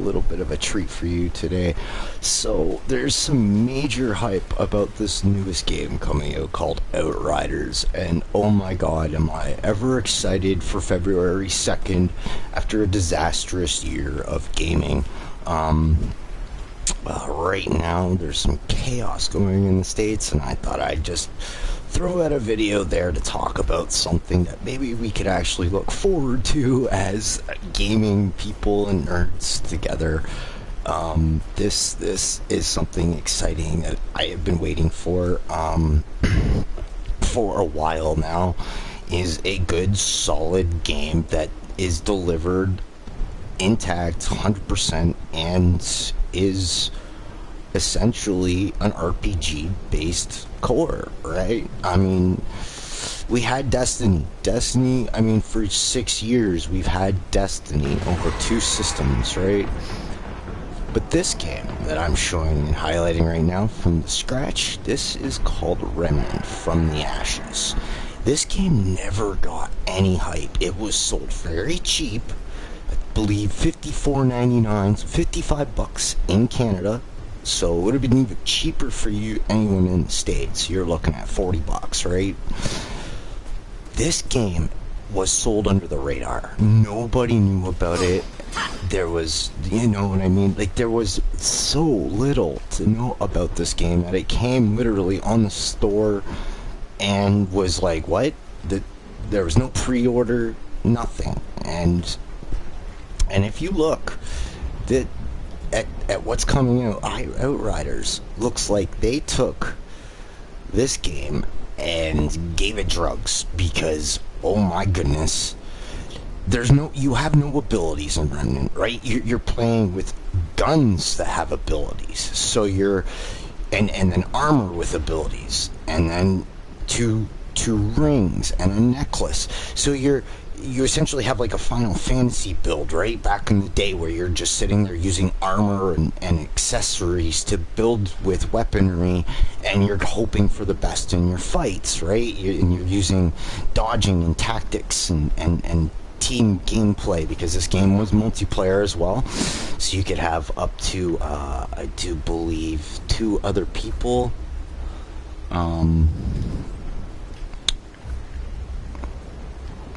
little bit of a treat for you today. So there's some major hype about this newest game coming out called Outriders, and oh my god, am I ever excited for February 2nd after a disastrous year of gaming. Right now there's some chaos going in the States, and I thought I'd just throw out a video there to talk about something that maybe we could actually look forward to as gaming people and nerds together. This is something exciting that I have been waiting for a while now. Is a good solid game that is delivered intact 100% and is essentially an RPG based core, right? I mean, we had Destiny, I mean, for 6 years we've had Destiny over 2 systems, right? But this game that I'm showing and highlighting right now from the scratch, this is called Remnant, From the Ashes. This game never got any hype. It was sold very cheap, I believe $54.99, so $55 in Canada. So it would have been even cheaper for you, anyone in the States. You're looking at $40, right? This game was sold under the radar. Nobody knew about it. There was, you know what I mean? Like, there was so little to know about this game that it came literally on the store and was like, what? There was no pre-order, nothing. And if you look at what's coming out, Outriders looks like they took this game and gave it drugs, because oh my goodness, you have no abilities in Remnant, right? You're playing with guns that have abilities, so and then armor with abilities, and then two rings and a necklace, so you essentially have like a Final Fantasy build, right? Back in the day, where you're just sitting there using armor and accessories to build with weaponry, and you're hoping for the best in your fights, right? And you're using dodging and tactics and team gameplay, because this game was multiplayer as well. So you could have up to, I do believe, 2 other people.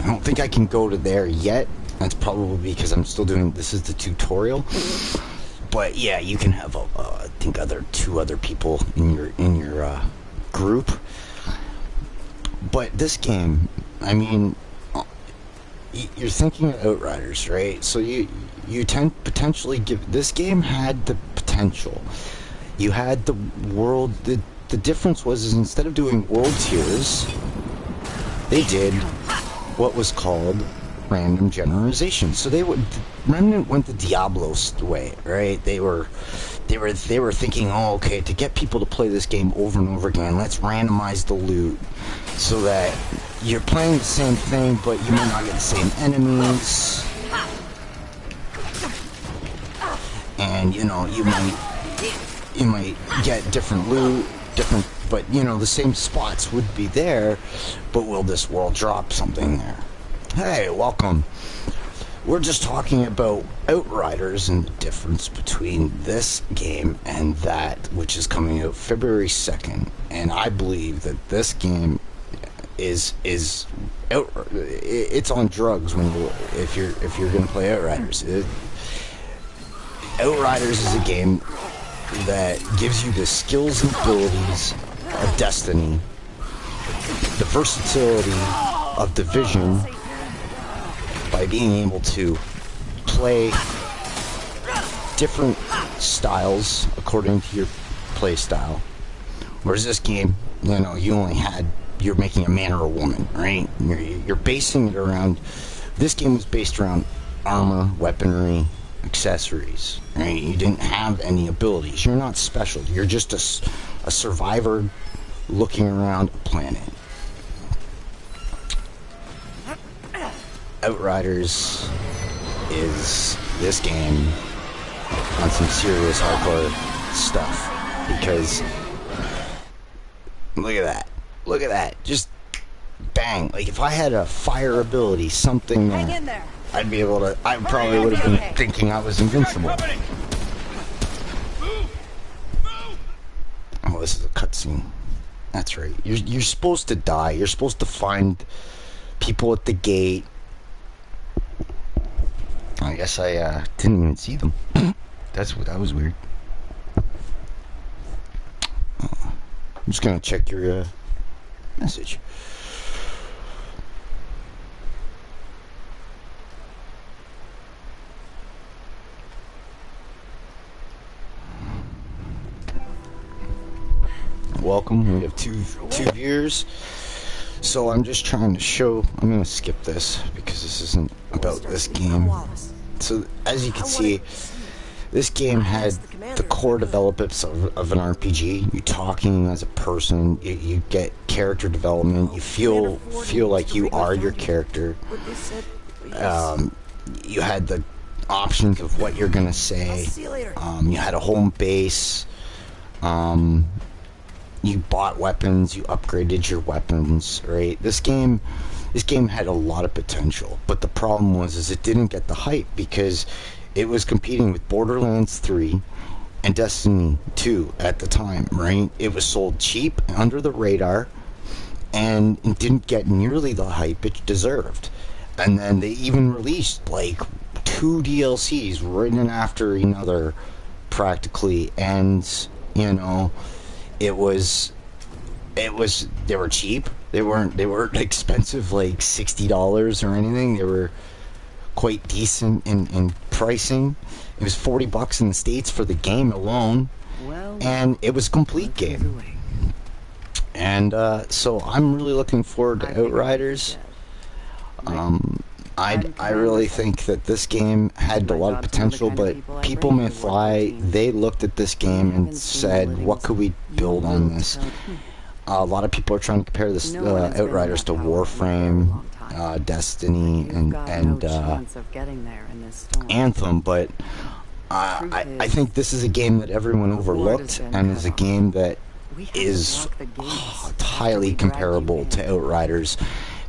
I don't think I can go to there yet. That's probably because I'm still doing, this is the tutorial. But yeah, you can have I think 2 other people in your group. But this game, I mean, you're thinking of Outriders, right? So you potentially give, this game had the potential. You had the world. The difference was instead of doing world tiers, they did what was called random generalization. So Remnant went the Diablo's way, right? They were thinking, oh, okay, to get people to play this game over and over again, let's randomize the loot so that you're playing the same thing, but you may not get the same enemies, and you know, you might get different loot, but you know, the same spots would be there, but will this world drop something there? Hey, welcome. We're just talking about Outriders and the difference between this game and that, which is coming out February 2nd. And I believe that this game it's on drugs if you're going to play Outriders. Outriders is a game that gives you the skills and abilities of Destiny, the versatility of Division, by being able to play different styles according to your play style. Whereas this game, you know, you're making a man or a woman, right? You're basing it around, this game was based around armor, weaponry, accessories, right? You didn't have any abilities. You're not special. You're just a survivor looking around a planet. Outriders is this game on some serious hardcore stuff, because look at that, just bang. Like, if I had a fire ability, something there, I'd be able to. I probably would have been thinking I was invincible. Oh, this is a cutscene. That's right. You're supposed to die. You're supposed to find people at the gate. I guess I didn't even see them. That was weird. I'm just gonna check your message. Welcome. We have two viewers. So I'm just trying to show. I'm gonna skip this because this isn't about this game. So as you can see, this game had the core developments of an RPG. You talking as a person. You get character development. You feel like you are your character. You had the options of what you're gonna say. You had a home base. You bought weapons, you upgraded your weapons, right? This game had a lot of potential, but the problem was it didn't get the hype because it was competing with Borderlands 3 and Destiny 2 at the time, right? It was sold cheap, under the radar, and it didn't get nearly the hype it deserved. And then they even released like 2 DLCs right in after another, practically, and you know, they were cheap. They weren't expensive, like $60 or anything. They were quite decent in pricing. It was $40 in the States for the game alone, and it was a complete game. And so I'm really looking forward to Outriders. I really think that this game had a lot of potential, but people may fly. They looked at this game and said, what could we build on this? A lot of people are trying to compare this Outriders to Warframe, Destiny, and Anthem, but I think this is a game that everyone overlooked, and is a game that is highly comparable to Outriders,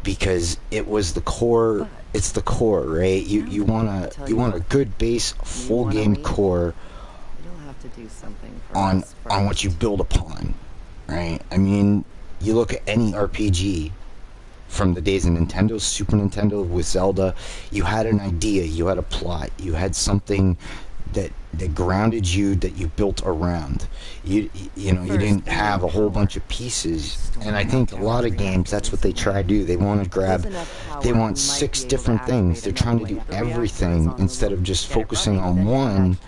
because it was the core. It's the core, right? You want a good base, full game core on what you build upon, right? I mean, you look at any RPG from the days of Nintendo, Super Nintendo with Zelda. You had an idea, you had a plot, you had something that grounded you, that you built around. You didn't have a whole bunch of pieces. And I think a lot of games, that's what they try to do. They want to they want 6 different things. They're trying to do everything instead of just focusing on one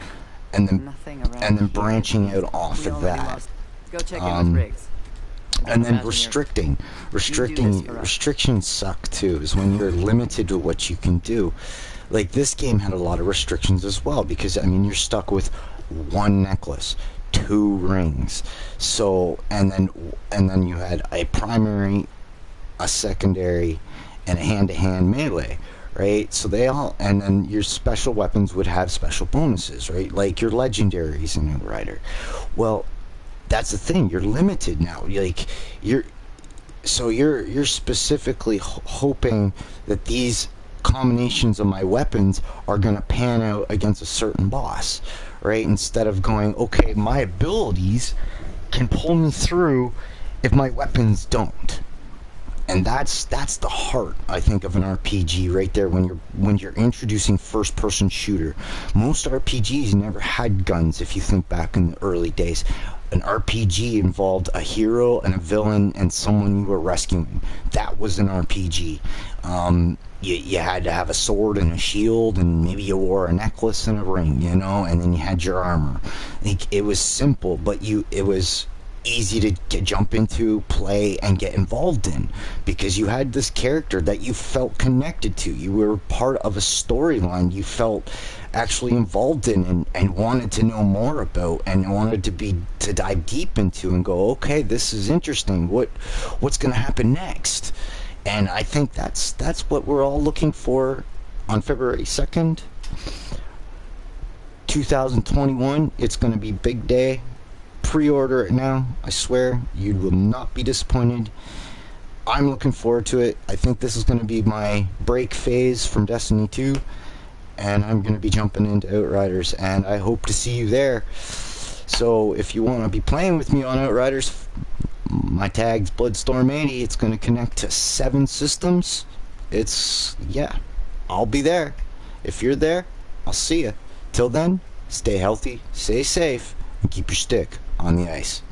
and then branching out off of that. And then restrictions suck too, is when you're limited to what you can do. Like, this game had a lot of restrictions as well, because I mean, you're stuck with 1 necklace, 2 rings, so and then you had a primary, a secondary, and a hand-to-hand melee, right? So they all, and then your special weapons would have special bonuses, right? Like your legendaries in Outrider. Well, that's the thing, you're limited now. Like, you're specifically hoping that these combinations of my weapons are going to pan out against a certain boss, right? Instead of going, okay, my abilities can pull me through if my weapons don't. And that's the heart, I think, of an RPG right there. When you're introducing first-person shooter, most RPGs never had guns. If you think back in the early days, an RPG involved a hero and a villain and someone you were rescuing. That was an RPG. You had to have a sword and a shield, and maybe you wore a necklace and a ring, and then you had your armor. It was simple, but it was easy to jump into, play, and get involved in, because you had this character that you felt connected to. You were part of a storyline you felt actually involved in and wanted to know more about, and wanted to dive deep into and go, okay, this is interesting. What's going to happen next? And I think that's what we're all looking for on February 2nd, 2021. It's going to be big day. Pre-order it now. I swear you will not be disappointed. I'm looking forward to it. I think this is going to be my break phase from Destiny 2, and I'm going to be jumping into Outriders, and I hope to see you there. So if you want to be playing with me on Outriders, my tag's Bloodstorm80. It's going to connect to 7 systems. Yeah, I'll be there. If you're there, I'll see you. Till then, stay healthy, stay safe, and keep your stick on the ice.